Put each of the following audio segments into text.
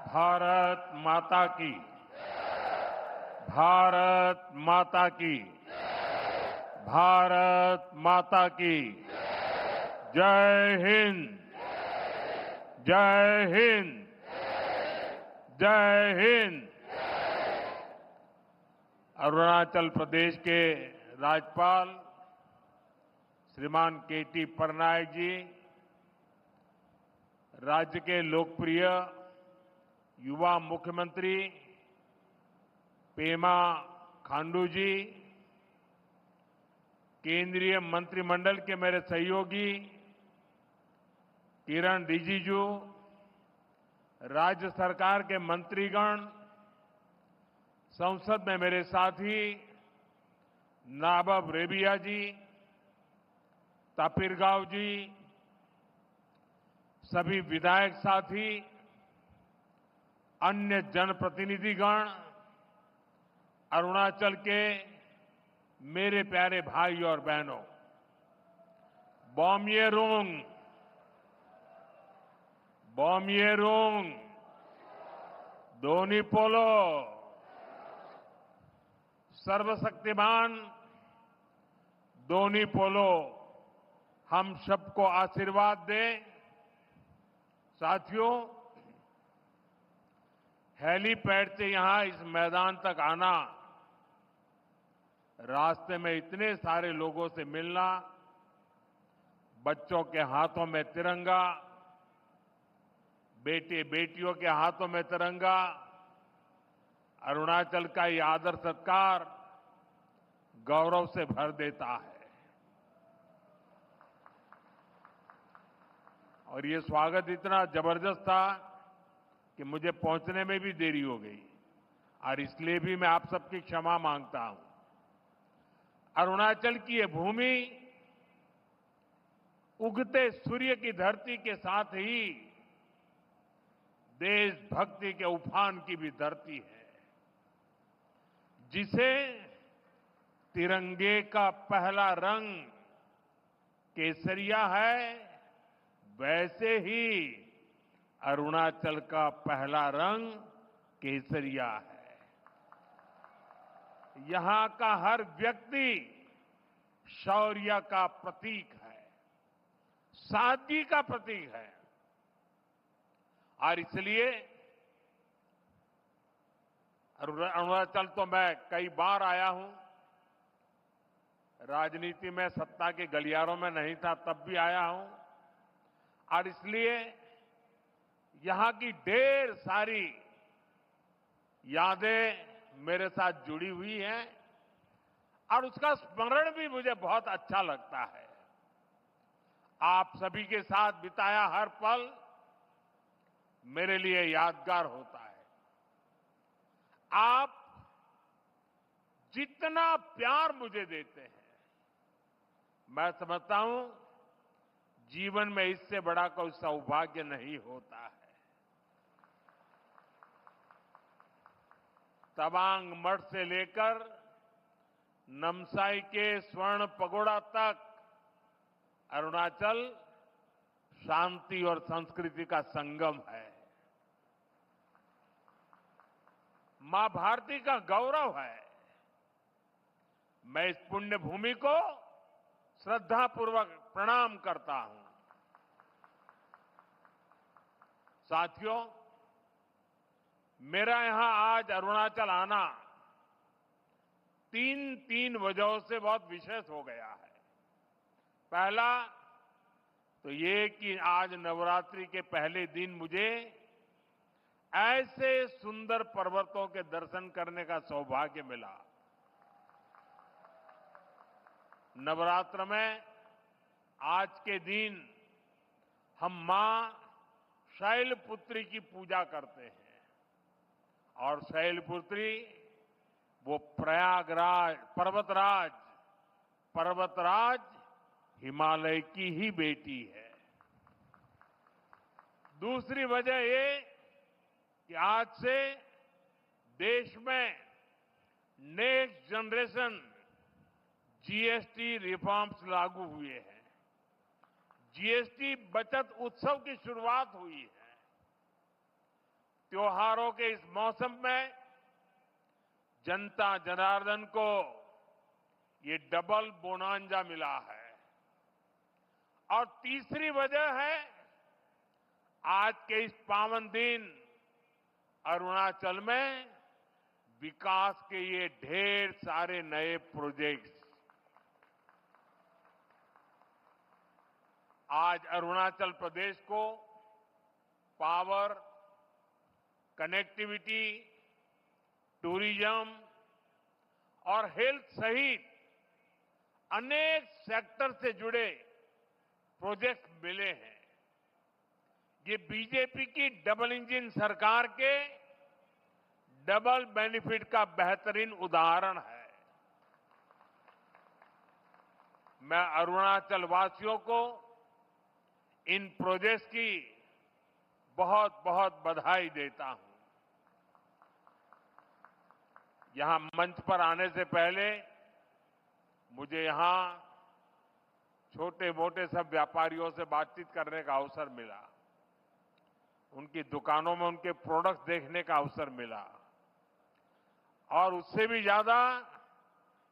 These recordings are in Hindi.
भारत माता की। भारत माता की। भारत माता की। जय हिंद। जय हिंद। जय हिंद। अरुणाचल प्रदेश के राज्यपाल श्रीमान के.टी. पटनायक जी, राज्य के लोकप्रिय युवा मुख्यमंत्री पेमा खांडू जी, केंद्रीय मंत्रिमंडल के मेरे सहयोगी किरण रिजिजू, राज्य सरकार के मंत्रीगण, संसद में मेरे साथी नाबब रेबिया जी, तापिरगांव जी, सभी विधायक साथी, अन्य जनप्रतिनिधिगण, अरुणाचल के मेरे प्यारे भाई और बहनों, बॉम्येरुंग, बॉम्येरुंग, दोनी पोलो, सर्वशक्तिमान दोनी पोलो, हम सबको आशीर्वाद दें। साथियों, हेलीपैड से यहां इस मैदान तक आना, रास्ते में इतने सारे लोगों से मिलना, बच्चों के हाथों में तिरंगा, बेटे बेटियों के हाथों में तिरंगा, अरुणाचल का ये आदर सत्कार गौरव से भर देता है। और ये स्वागत इतना जबरदस्त था कि मुझे पहुंचने में भी देरी हो गई, और इसलिए भी मैं आप सबकी क्षमा मांगता हूं। अरुणाचल की ये भूमि उगते सूर्य की धरती के साथ ही देशभक्ति के उफान की भी धरती है, जिसे तिरंगे का पहला रंग केसरिया है, वैसे ही अरुणाचल का पहला रंग केसरिया है। यहां का हर व्यक्ति शौर्य का प्रतीक है, सादगी का प्रतीक है, और इसलिए अरुणाचल तो मैं कई बार आया हूं, राजनीति में सत्ता के गलियारों में नहीं था तब भी आया हूं, और इसलिए यहां की ढेर सारी यादें मेरे साथ जुड़ी हुई हैं, और उसका स्मरण भी मुझे बहुत अच्छा लगता है। आप सभी के साथ बिताया हर पल मेरे लिए यादगार होता है। आप जितना प्यार मुझे देते हैं, मैं समझता हूं जीवन में इससे बड़ा कोई सौभाग्य नहीं होता है। तवांग मठ से लेकर नमसाई के स्वर्ण पगोड़ा तक अरुणाचल शांति और संस्कृति का संगम है। मां भारती का गौरव है। मैं इस पुण्य भूमि को श्रद्धापूर्वक प्रणाम करता हूं। साथियों, मेरा यहां आज अरुणाचल आना तीन वजहों से बहुत विशेष हो गया है। पहला तो ये कि आज नवरात्रि के पहले दिन मुझे ऐसे सुंदर पर्वतों के दर्शन करने का सौभाग्य मिला। नवरात्र में आज के दिन हम मां शैलपुत्री की पूजा करते हैं, और शैलपुत्री वो प्रयागराज पर्वतराज हिमालय की ही बेटी है। दूसरी वजह ये कि आज से देश में नेक्स्ट जनरेशन जीएसटी रिफॉर्म्स लागू हुए हैं। जीएसटी बचत उत्सव की शुरुआत हुई है। त्योहारों के इस मौसम में जनता जनार्दन को ये डबल बोनांजा मिला है। और तीसरी वजह है आज के इस पावन दिन अरुणाचल में विकास के ये ढेर सारे नए प्रोजेक्ट्स। आज अरुणाचल प्रदेश को पावर, कनेक्टिविटी, टूरिज्म और हेल्थ सहित अनेक सेक्टर से जुड़े प्रोजेक्ट मिले हैं। ये बीजेपी की डबल इंजन सरकार के डबल बेनिफिट का बेहतरीन उदाहरण है। मैं अरुणाचल वासियों को इन प्रोजेक्ट्स की बहुत बहुत बधाई देता हूं। यहां मंच पर आने से पहले मुझे यहां छोटे मोटे सब व्यापारियों से बातचीत करने का अवसर मिला, उनकी दुकानों में उनके प्रोडक्ट्स देखने का अवसर मिला और उससे भी ज्यादा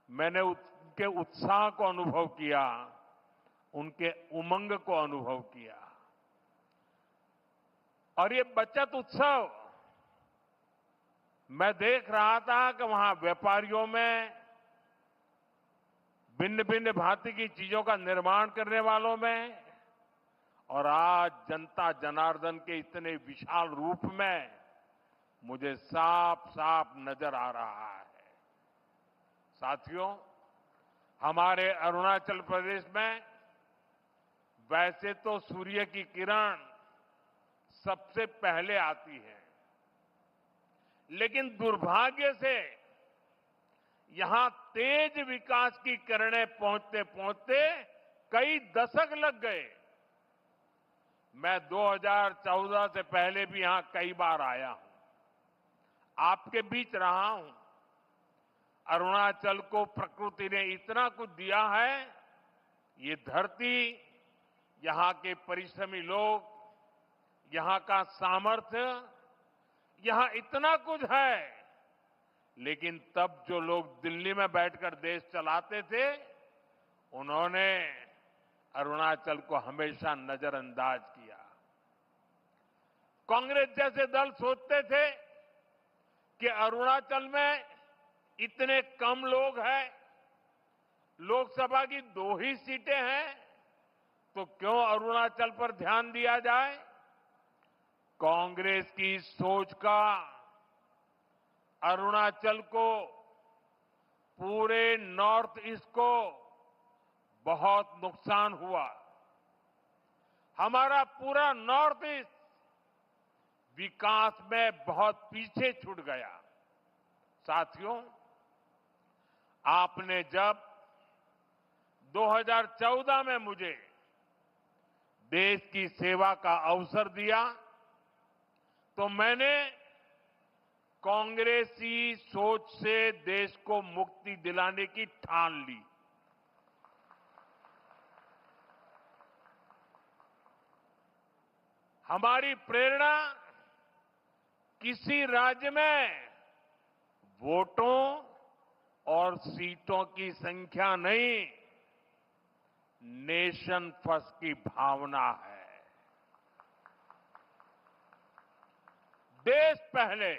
मैंने उनके उत्साह को अनुभव किया, उनके उमंग को अनुभव किया। और ये बचत उत्सव मैं देख रहा था कि वहां व्यापारियों में, भिन्न भिन्न भांति की चीजों का निर्माण करने वालों में और आज जनता जनार्दन के इतने विशाल रूप में मुझे साफ साफ नजर आ रहा है। साथियों, हमारे अरुणाचल प्रदेश में वैसे तो सूर्य की किरण सबसे पहले आती है, लेकिन दुर्भाग्य से यहां तेज विकास की किरणें पहुंचते पहुंचते कई दशक लग गए। मैं 2014 से पहले भी यहां कई बार आया हूं, आपके बीच रहा हूं। अरुणाचल को प्रकृति ने इतना कुछ दिया है, ये धरती, यहां के परिश्रमी लोग, यहां का सामर्थ्य, यहां इतना कुछ है। लेकिन तब जो लोग दिल्ली में बैठकर देश चलाते थे, उन्होंने अरुणाचल को हमेशा नजरअंदाज किया। कांग्रेस जैसे दल सोचते थे कि अरुणाचल में इतने कम लोग हैं, लोकसभा की 2 ही सीटें हैं, तो क्यों अरुणाचल पर ध्यान दिया जाए। कांग्रेस की सोच का अरुणाचल को, पूरे नॉर्थ ईस्ट को बहुत नुकसान हुआ। हमारा पूरा नॉर्थ ईस्ट विकास में बहुत पीछे छूट गया। साथियों, आपने जब 2014 में मुझे देश की सेवा का अवसर दिया, तो मैंने कांग्रेसी सोच से देश को मुक्ति दिलाने की ठान ली। हमारी प्रेरणा किसी राज्य में वोटों और सीटों की संख्या नहीं, नेशन फर्स्ट की भावना है। देश पहले,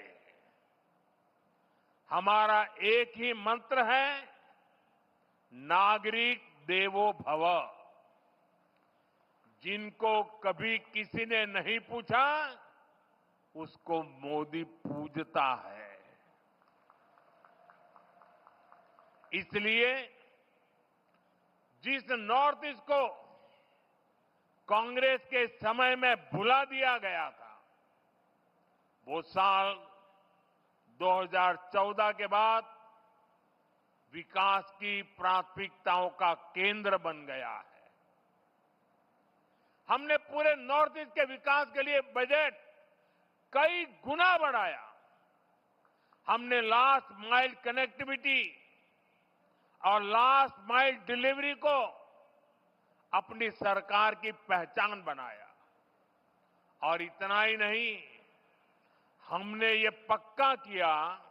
हमारा एक ही मंत्र है, नागरिक देवो भव। जिनको कभी किसी ने नहीं पूछा, उसको मोदी पूजता है। इसलिए जिस नॉर्थ ईस्ट को कांग्रेस के समय में भुला दिया गया था, वो साल 2014 के बाद विकास की प्राथमिकताओं का केंद्र बन गया है। हमने पूरे नॉर्थ ईस्ट के विकास के लिए बजट कई गुना बढ़ाया। हमने लास्ट माइल कनेक्टिविटी और लास्ट माइल डिलीवरी को अपनी सरकार की पहचान बनाया। और इतना ही नहीं, हमने ये पक्का किया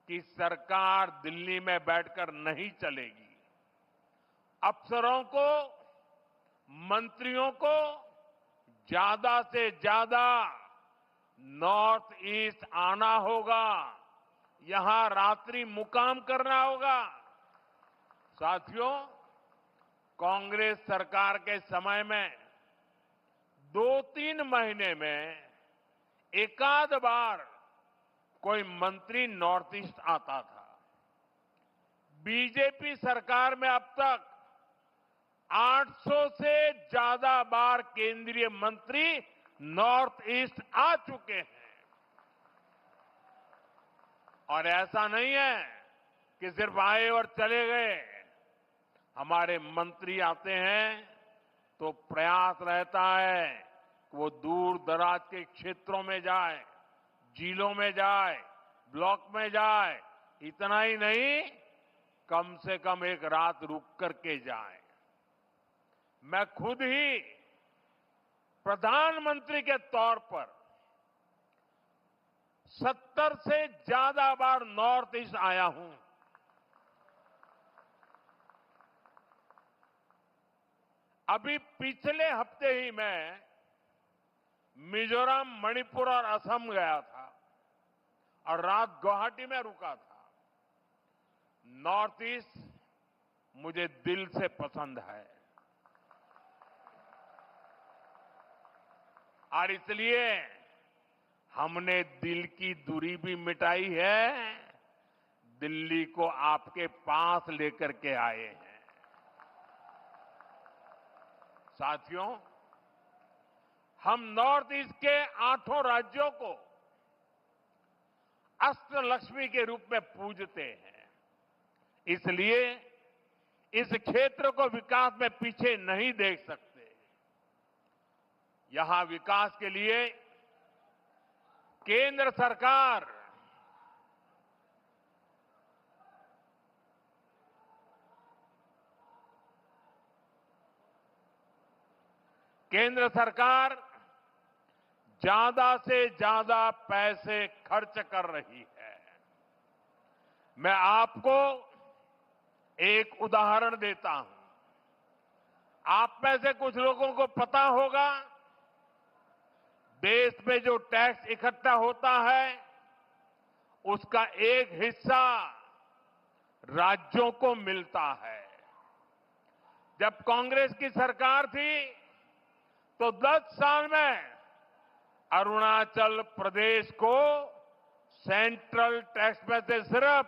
कि सरकार दिल्ली में बैठकर नहीं चलेगी। अफसरों को, मंत्रियों को ज्यादा से ज्यादा नॉर्थ ईस्ट आना होगा, यहां रात्रि मुकाम करना होगा। साथियों, कांग्रेस सरकार के समय में 2-3 महीने में एकाध बार कोई मंत्री नॉर्थ ईस्ट आता था। बीजेपी सरकार में अब तक 800 से ज्यादा बार केंद्रीय मंत्री नॉर्थ ईस्ट आ चुके हैं। और ऐसा नहीं है कि सिर्फ आए और चले गए। हमारे मंत्री आते हैं तो प्रयास रहता है कि वो दूर दराज के क्षेत्रों में जाए, जिलों में जाए, ब्लॉक में जाए। इतना ही नहीं, कम से कम एक रात रुक करके जाए। मैं खुद ही प्रधानमंत्री के तौर पर 70 से ज्यादा बार नॉर्थ ईस्ट आया हूं। अभी पिछले हफ्ते ही मैं मिजोरम, मणिपुर और असम गया था और रात गुवाहाटी में रुका था। नॉर्थ ईस्ट मुझे दिल से पसंद है और इसलिए हमने दिल की दूरी भी मिटाई है, दिल्ली को आपके पास लेकर के आए हैं। साथियों, हम नॉर्थ ईस्ट के 8 राज्यों को अष्टलक्ष्मी के रूप में पूजते हैं। इसलिए इस क्षेत्र को विकास में पीछे नहीं देख सकते। यहां विकास के लिए केंद्र सरकार ज्यादा से ज्यादा पैसे खर्च कर रही है। मैं आपको एक उदाहरण देता हूं। आप में से कुछ लोगों को पता होगा, देश में जो टैक्स इकट्ठा होता है उसका एक हिस्सा राज्यों को मिलता है। जब कांग्रेस की सरकार थी तो 10 साल में अरुणाचल प्रदेश को सेंट्रल टैक्स में से सिर्फ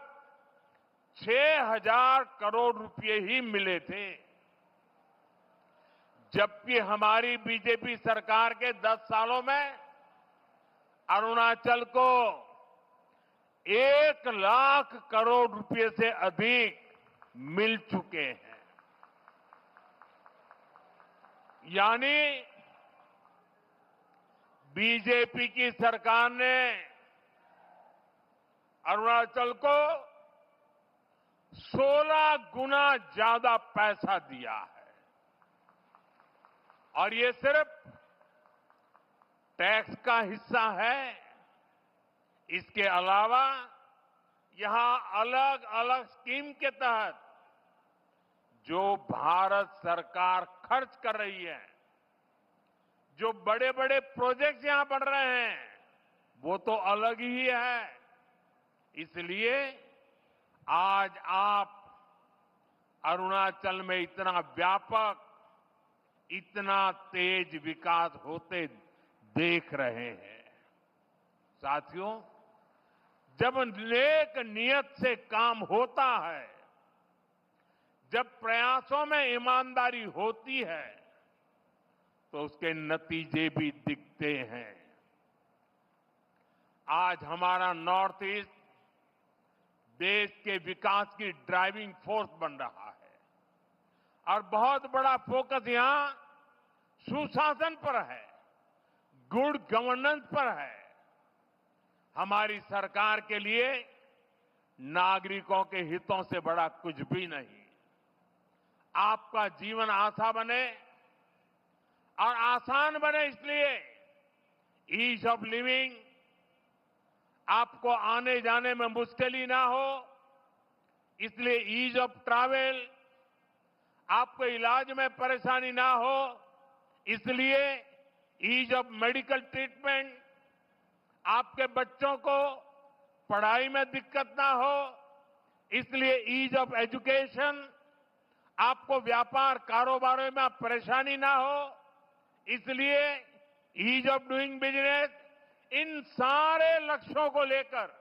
6,000 करोड़ रुपए ही मिले थे, जबकि हमारी बीजेपी सरकार के 10 सालों में अरुणाचल को 1 लाख करोड़ रुपए से अधिक मिल चुके हैं। यानी बीजेपी की सरकार ने अरुणाचल को 16 गुना ज्यादा पैसा दिया है। और ये सिर्फ टैक्स का हिस्सा है। इसके अलावा यहां अलग अलग स्कीम के तहत जो भारत सरकार खर्च कर रही है, जो बड़े बड़े प्रोजेक्ट यहां बन रहे हैं, वो तो अलग ही है। इसलिए आज आप अरुणाचल में इतना व्यापक, इतना तेज विकास होते देख रहे हैं। साथियों, जब नेक नियत से काम होता है, जब प्रयासों में ईमानदारी होती है, तो उसके नतीजे भी दिखते हैं। आज हमारा नॉर्थ ईस्ट देश के विकास की ड्राइविंग फोर्स बन रहा है और बहुत बड़ा फोकस यहां सुशासन पर है, गुड गवर्नेंस पर है। हमारी सरकार के लिए नागरिकों के हितों से बड़ा कुछ भी नहीं। आपका जीवन आसान बने और आसान बने, इसलिए ईज ऑफ लिविंग, आपको आने जाने में मुश्किल ना हो, इसलिए ईज ऑफ ट्रैवल, आपको इलाज में परेशानी ना हो, इसलिए ईज ऑफ मेडिकल ट्रीटमेंट, आपके बच्चों को पढ़ाई में दिक्कत ना हो, इसलिए ईज ऑफ एजुकेशन, आपको व्यापार कारोबार में परेशानी ना हो, इसलिए ईज ऑफ डूइंग बिजनेस। इन सारे लक्ष्यों को लेकर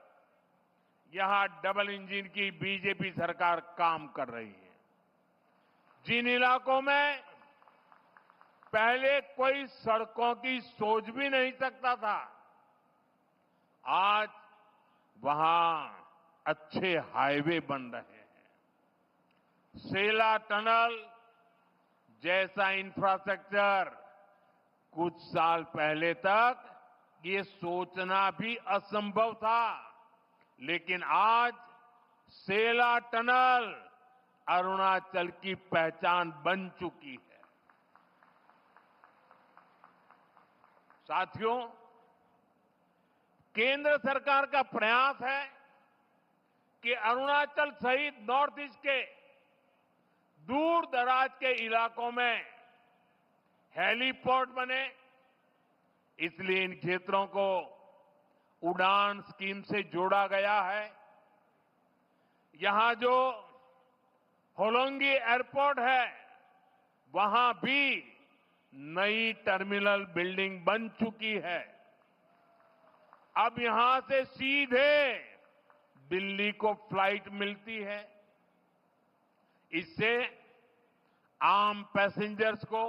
यहां डबल इंजन की बीजेपी सरकार काम कर रही है। जिन इलाकों में पहले कोई सड़कों की सोच भी नहीं सकता था, आज वहां अच्छे हाईवे बन रहे हैं। सेला टनल जैसा इंफ्रास्ट्रक्चर कुछ साल पहले तक ये सोचना भी असंभव था, लेकिन आज सेला टनल अरुणाचल की पहचान बन चुकी है। साथियों, केंद्र सरकार का प्रयास है कि अरुणाचल सहित नॉर्थ ईस्ट के दूर दराज के इलाकों में हेलीपोर्ट बने, इसलिए इन क्षेत्रों को उड़ान स्कीम से जोड़ा गया है। यहां जो होलोंगी एयरपोर्ट है, वहां भी नई टर्मिनल बिल्डिंग बन चुकी है। अब यहां से सीधे दिल्ली को फ्लाइट मिलती है। इससे आम पैसेंजर्स को,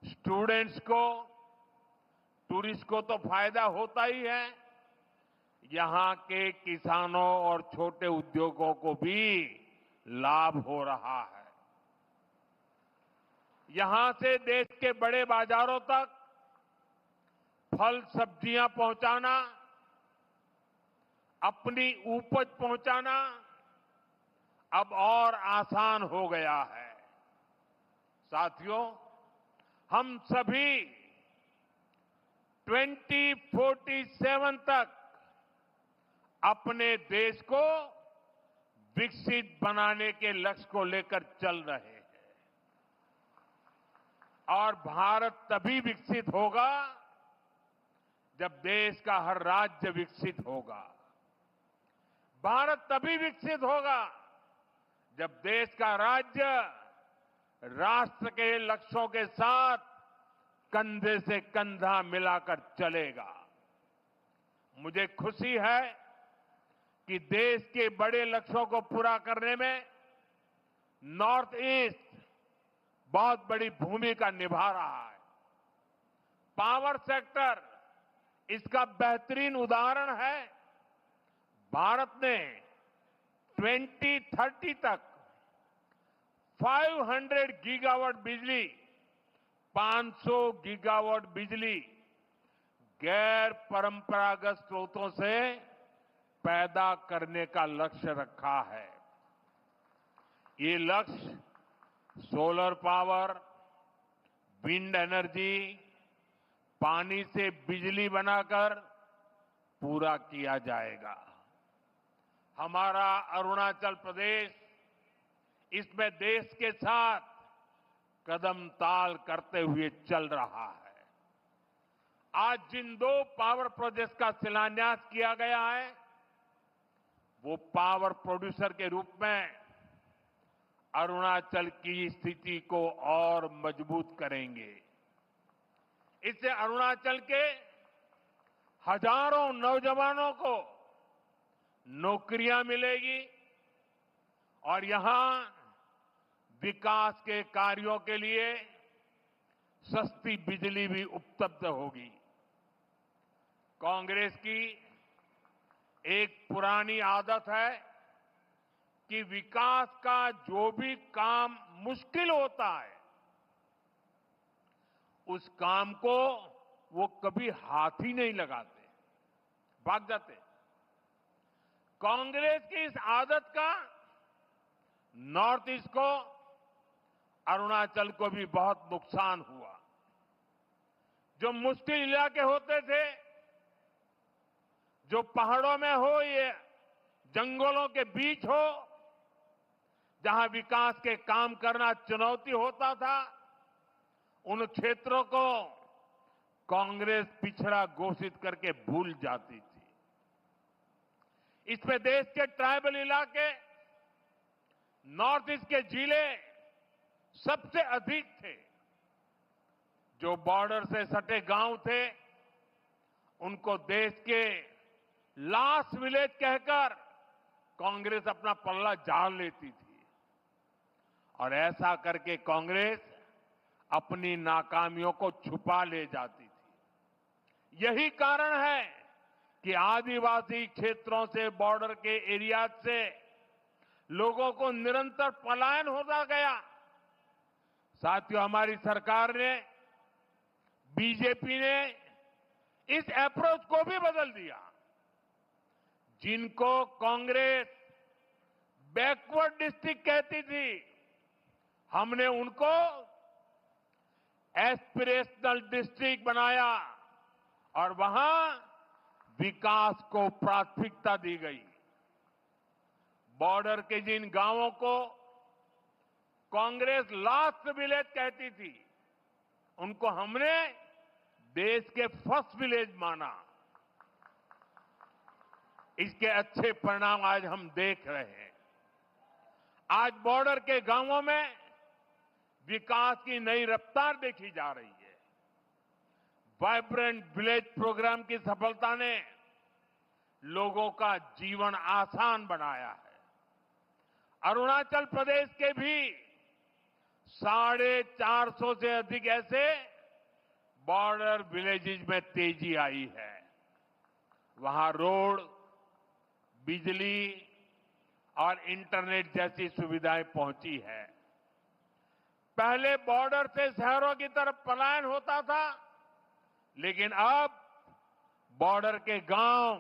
स्टूडेंट्स को, टूरिस्ट को तो फायदा होता ही है, यहां के किसानों और छोटे उद्योगों को भी लाभ हो रहा है। यहां से देश के बड़े बाजारों तक फल सब्जियां पहुंचाना, अपनी उपज पहुंचाना अब और आसान हो गया है। साथियों, हम सभी 2047 तक अपने देश को विकसित बनाने के लक्ष्य को लेकर चल रहे हैं। और भारत तभी विकसित होगा जब देश का हर राज्य विकसित होगा। भारत तभी विकसित होगा जब देश का राज्य राष्ट्र के लक्ष्यों के साथ कंधे से कंधा मिलाकर चलेगा। मुझे खुशी है कि देश के बड़े लक्ष्यों को पूरा करने में नॉर्थ ईस्ट बहुत बड़ी भूमिका निभा रहा है। पावर सेक्टर इसका बेहतरीन उदाहरण है। भारत ने 2030 तक 500 गीगावाट बिजली, 500 गीगावाट बिजली गैर परंपरागत स्रोतों से पैदा करने का लक्ष्य रखा है। ये लक्ष्य सोलर पावर, विंड एनर्जी, पानी से बिजली बनाकर पूरा किया जाएगा। हमारा अरुणाचल प्रदेश इसमें देश के साथ कदम ताल करते हुए चल रहा है। आज जिन 2 पावर प्रोजेक्ट्स का शिलान्यास किया गया है, वो पावर प्रोड्यूसर के रूप में अरुणाचल की स्थिति को और मजबूत करेंगे। इससे अरुणाचल के हजारों नौजवानों को नौकरियां मिलेगी और यहां विकास के कार्यों के लिए सस्ती बिजली भी उपलब्ध होगी। कांग्रेस की एक पुरानी आदत है कि विकास का जो भी काम मुश्किल होता है, उस काम को वो कभी हाथ ही नहीं लगाते, भाग जाते। कांग्रेस की इस आदत का नॉर्थ ईस्ट को, अरुणाचल को भी बहुत नुकसान हुआ। जो मुश्किल इलाके होते थे, जो पहाड़ों में हो, ये जंगलों के बीच हो, जहां विकास के काम करना चुनौती होता था, उन क्षेत्रों को कांग्रेस पिछड़ा घोषित करके भूल जाती थी। इसमें देश के ट्राइबल इलाके, नॉर्थ ईस्ट के जिले सबसे अधिक थे। जो बॉर्डर से सटे गांव थे, उनको देश के लास्ट विलेज कहकर कांग्रेस अपना पल्ला झाड़ लेती थी। और ऐसा करके कांग्रेस अपनी नाकामियों को छुपा ले जाती थी। यही कारण है कि आदिवासी क्षेत्रों से, बॉर्डर के एरिया से लोगों को निरंतर पलायन होता गया। साथियों, हमारी सरकार ने, बीजेपी ने इस अप्रोच को भी बदल दिया। जिनको कांग्रेस बैकवर्ड डिस्ट्रिक्ट कहती थी, हमने उनको एस्पिरेशनल डिस्ट्रिक्ट बनाया और वहां विकास को प्राथमिकता दी गई। बॉर्डर के जिन गांवों को कांग्रेस लास्ट विलेज कहती थी, उनको हमने देश के फर्स्ट विलेज माना। इसके अच्छे परिणाम आज हम देख रहे हैं। आज बॉर्डर के गांवों में विकास की नई रफ्तार देखी जा रही है। वाइब्रेंट विलेज प्रोग्राम की सफलता ने लोगों का जीवन आसान बनाया है। अरुणाचल प्रदेश के भी 450 से अधिक ऐसे बॉर्डर विलेजेस में तेजी आई है। वहां रोड, बिजली और इंटरनेट जैसी सुविधाएं पहुंची है। पहले बॉर्डर से शहरों की तरफ पलायन होता था, लेकिन अब बॉर्डर के गांव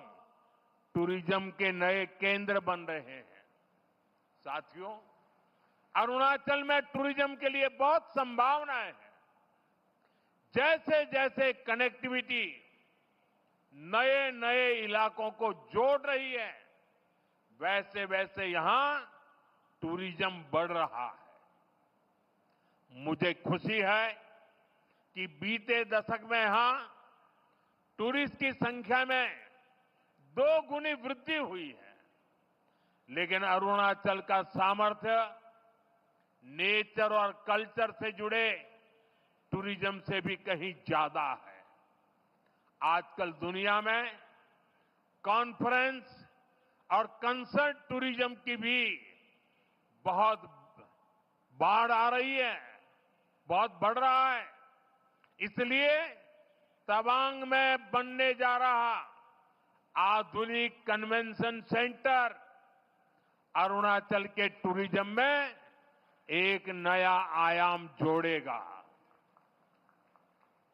टूरिज्म के नए केंद्र बन रहे हैं। साथियों, अरुणाचल में टूरिज्म के लिए बहुत संभावनाएं हैं। जैसे जैसे कनेक्टिविटी नए नए इलाकों को जोड़ रही है, वैसे वैसे यहां टूरिज्म बढ़ रहा है। मुझे खुशी है कि बीते दशक में यहां टूरिस्ट की संख्या में 2 गुनी वृद्धि हुई है। लेकिन अरुणाचल का सामर्थ्य नेचर और कल्चर से जुड़े टूरिज्म से भी कहीं ज्यादा है। आजकल दुनिया में कॉन्फ्रेंस और कंसर्ट टूरिज्म की भी बहुत बाढ़ आ रही है, बहुत बढ़ रहा है। इसलिए तवांग में बनने जा रहा आधुनिक कन्वेंशन सेंटर अरुणाचल के टूरिज्म में एक नया आयाम जोड़ेगा।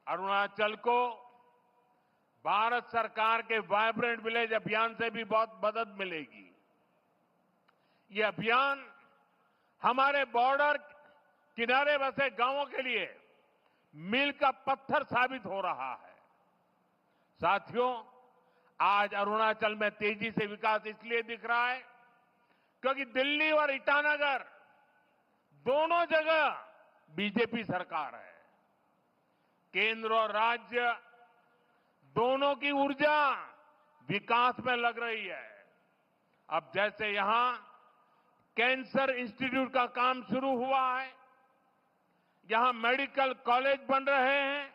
अरुणाचल को भारत सरकार के वाइब्रेंट विलेज अभियान से भी बहुत मदद मिलेगी। ये अभियान हमारे बॉर्डर किनारे बसे गांवों के लिए मील का पत्थर साबित हो रहा है। साथियों, आज अरुणाचल में तेजी से विकास इसलिए दिख रहा है क्योंकि दिल्ली और ईटानगर दोनों जगह बीजेपी सरकार है। केंद्र और राज्य दोनों की ऊर्जा विकास में लग रही है। अब जैसे यहां कैंसर इंस्टीट्यूट का काम शुरू हुआ है, यहां मेडिकल कॉलेज बन रहे हैं,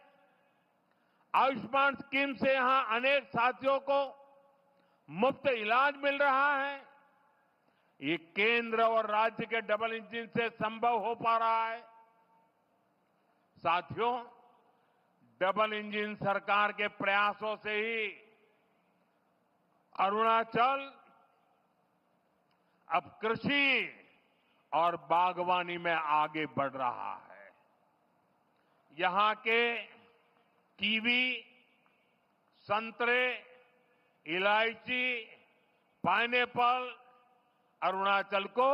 आयुष्मान स्कीम से यहां अनेक साथियों को मुफ्त इलाज मिल रहा है। ये केंद्र और राज्य के डबल इंजन से संभव हो पा रहा है। साथियों, डबल इंजन सरकार के प्रयासों से ही अरुणाचल अब कृषि और बागवानी में आगे बढ़ रहा है। यहां के कीवी, संतरे, इलायची, पाइनएप्पल अरुणाचल को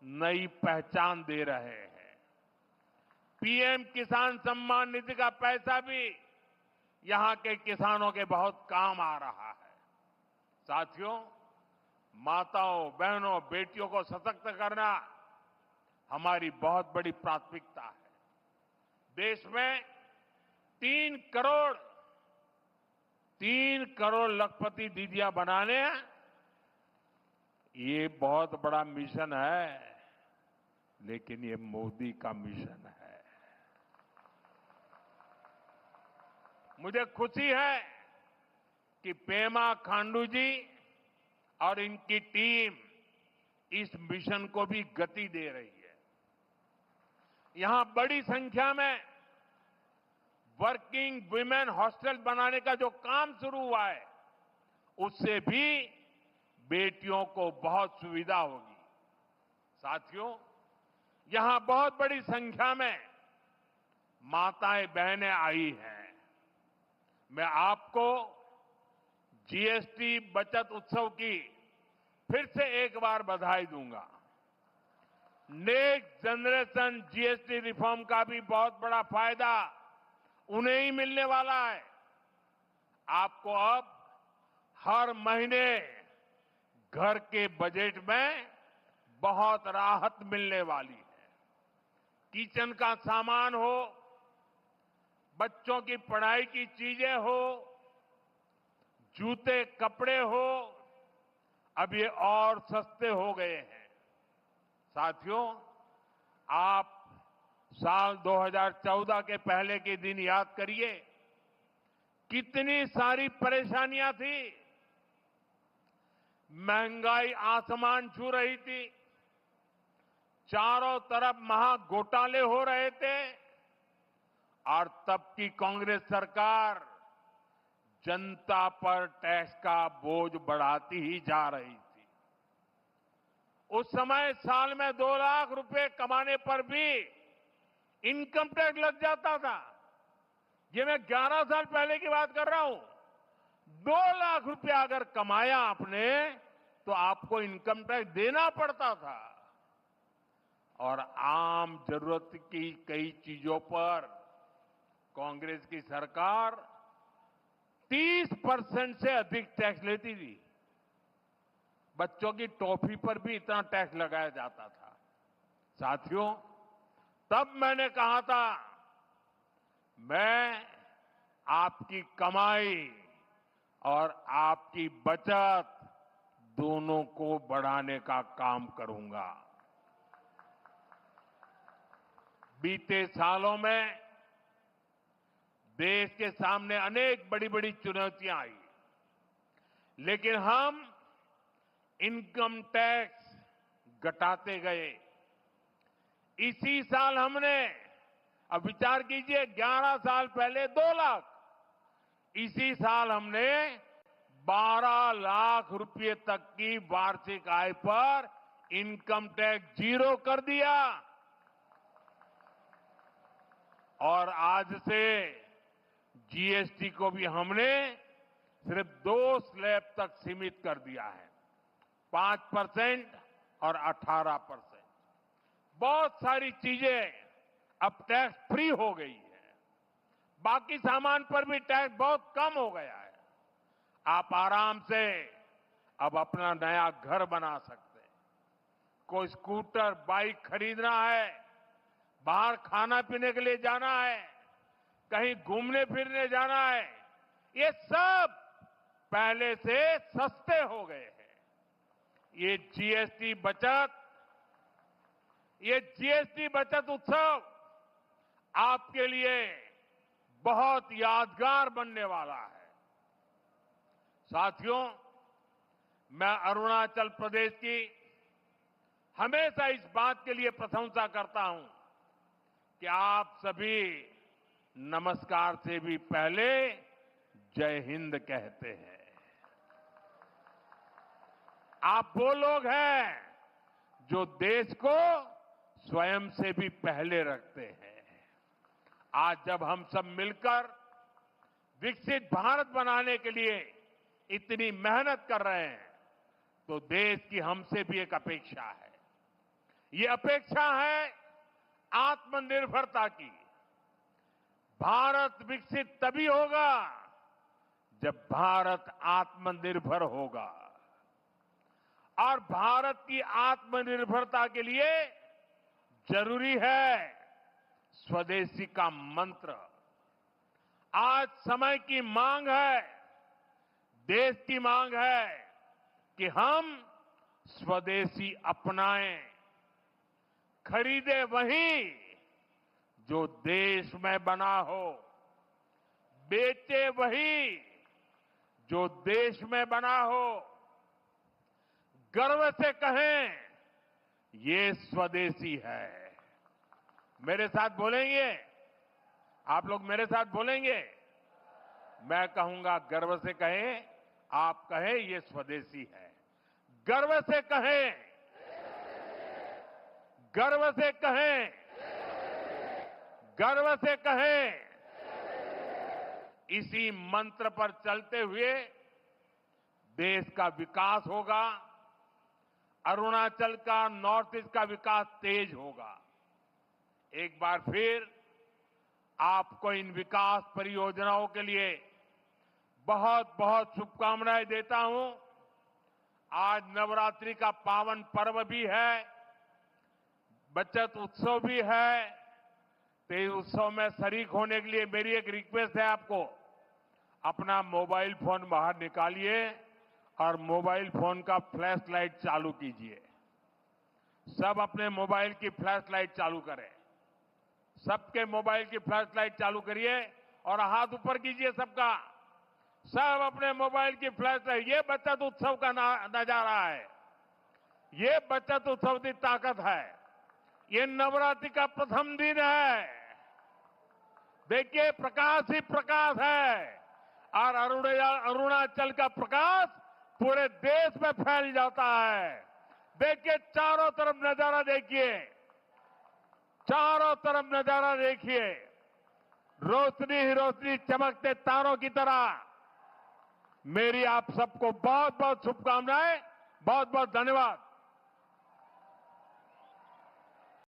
नई पहचान दे रहे हैं। पीएम किसान सम्मान निधि का पैसा भी यहां के किसानों के बहुत काम आ रहा है। साथियों, माताओं, बहनों, बेटियों को सशक्त करना हमारी बहुत बड़ी प्राथमिकता है। देश में 3 करोड़ लखपति दीदियां बनाने, ये बहुत बड़ा मिशन है, लेकिन ये मोदी का मिशन है। मुझे खुशी है कि पेमा खांडू जी और इनकी टीम इस मिशन को भी गति दे रही है। यहां बड़ी संख्या में वर्किंग वुमेन हॉस्टल बनाने का जो काम शुरू हुआ है, उससे भी बेटियों को बहुत सुविधा होगी। साथियों, यहां बहुत बड़ी संख्या में माताएं बहनें आई हैं। मैं आपको जीएसटी बचत उत्सव की फिर से एक बार बधाई दूंगा। नेक्स्ट जनरेशन जीएसटी रिफॉर्म का भी बहुत बड़ा फायदा उन्हें ही मिलने वाला है। आपको अब हर महीने घर के बजट में बहुत राहत मिलने वाली है। किचन का सामान हो, बच्चों की पढ़ाई की चीजें हो, जूते कपड़े हो, अब ये और सस्ते हो गए हैं। साथियों, आप साल 2014 के पहले के दिन याद करिए, कितनी सारी परेशानियां थी। महंगाई आसमान छू रही थी, चारों तरफ महा घोटाले हो रहे थे, और तब की कांग्रेस सरकार जनता पर टैक्स का बोझ बढ़ाती ही जा रही थी। उस समय साल में 2 लाख रुपए कमाने पर भी इनकम टैक्स लग जाता था। ये मैं 11 साल पहले की बात कर रहा हूं। 2 लाख रुपया अगर कमाया आपने तो आपको इनकम टैक्स देना पड़ता था। और आम जरूरत की कई चीजों पर कांग्रेस की सरकार 30% से अधिक टैक्स लेती थी। बच्चों की टॉफी पर भी इतना टैक्स लगाया जाता था। साथियों, तब मैंने कहा था, मैं आपकी कमाई और आपकी बचत दोनों को बढ़ाने का काम करूंगा। बीते सालों में देश के सामने अनेक बड़ी बड़ी चुनौतियां आई, लेकिन हम इनकम टैक्स घटाते गए। इसी साल हमने, अब विचार कीजिए, 11 साल पहले 2 लाख, इसी साल हमने 12 लाख रुपए तक की वार्षिक आय पर इनकम टैक्स 0 कर दिया। और आज से जीएसटी को भी हमने सिर्फ 2 स्लैब तक सीमित कर दिया है, 5% और 18%। बहुत सारी चीजें अब टैक्स फ्री हो गई है। बाकी सामान पर भी टैक्स बहुत कम हो गया है। आप आराम से अब अपना नया घर बना सकते हैं। कोई स्कूटर, बाइक खरीदना है, बाहर खाना पीने के लिए जाना है, कहीं घूमने फिरने जाना है, ये सब पहले से सस्ते हो गए हैं। ये जीएसटी बचत उत्सव आपके लिए बहुत यादगार बनने वाला है। साथियों, मैं अरुणाचल प्रदेश की हमेशा इस बात के लिए प्रशंसा करता हूं कि आप सभी नमस्कार से भी पहले जय हिंद कहते हैं। आप वो लोग हैं जो देश को स्वयं से भी पहले रखते हैं। आज जब हम सब मिलकर विकसित भारत बनाने के लिए इतनी मेहनत कर रहे हैं, तो देश की हमसे भी एक अपेक्षा है। ये अपेक्षा है आत्मनिर्भरता की। भारत विकसित तभी होगा जब भारत आत्मनिर्भर होगा। और भारत की आत्मनिर्भरता के लिए जरूरी है स्वदेशी का मंत्र। आज समय की मांग है, देश की मांग है कि हम स्वदेशी अपनाएं, खरीदे वही जो देश में बना हो, बेचे वही जो देश में बना हो, गर्व से कहें ये स्वदेशी है। मेरे साथ बोलेंगे? आप लोग मेरे साथ बोलेंगे? मैं कहूंगा गर्व से कहें, आप कहें ये स्वदेशी है। गर्व से कहें, गर्व से कहें, गर्व से कहें। इसी मंत्र पर चलते हुए देश का विकास होगा, अरुणाचल का, नॉर्थ ईस्ट का विकास तेज होगा। एक बार फिर आपको इन विकास परियोजनाओं के लिए बहुत बहुत शुभकामनाएं देता हूं। आज नवरात्रि का पावन पर्व भी है, बचत उत्सव भी है। तो इस उत्सव में शरीक होने के लिए मेरी एक रिक्वेस्ट है आपको, अपना मोबाइल फोन बाहर निकालिए और मोबाइल फोन का फ्लैश लाइट चालू कीजिए। सब अपने मोबाइल की फ्लैश लाइट चालू करें। सबके मोबाइल की फ्लैश लाइट चालू करिए और हाथ ऊपर कीजिए सबका। सब अपने मोबाइल की फ्लैश लाइट। ये बचत उत्सव का नजारा है, ये बचत उत्सव की ताकत है। ये नवरात्रि का प्रथम दिन है। देखिए प्रकाश ही प्रकाश है और अरुणाचल का प्रकाश पूरे देश में फैल जाता है। देखिए चारों तरफ नजारा देखिए, चारों तरफ नजारा देखिए, रोशनी ही रोशनी, चमकते तारों की तरह। मेरी आप सबको बहुत बहुत शुभकामनाएं, बहुत बहुत धन्यवाद।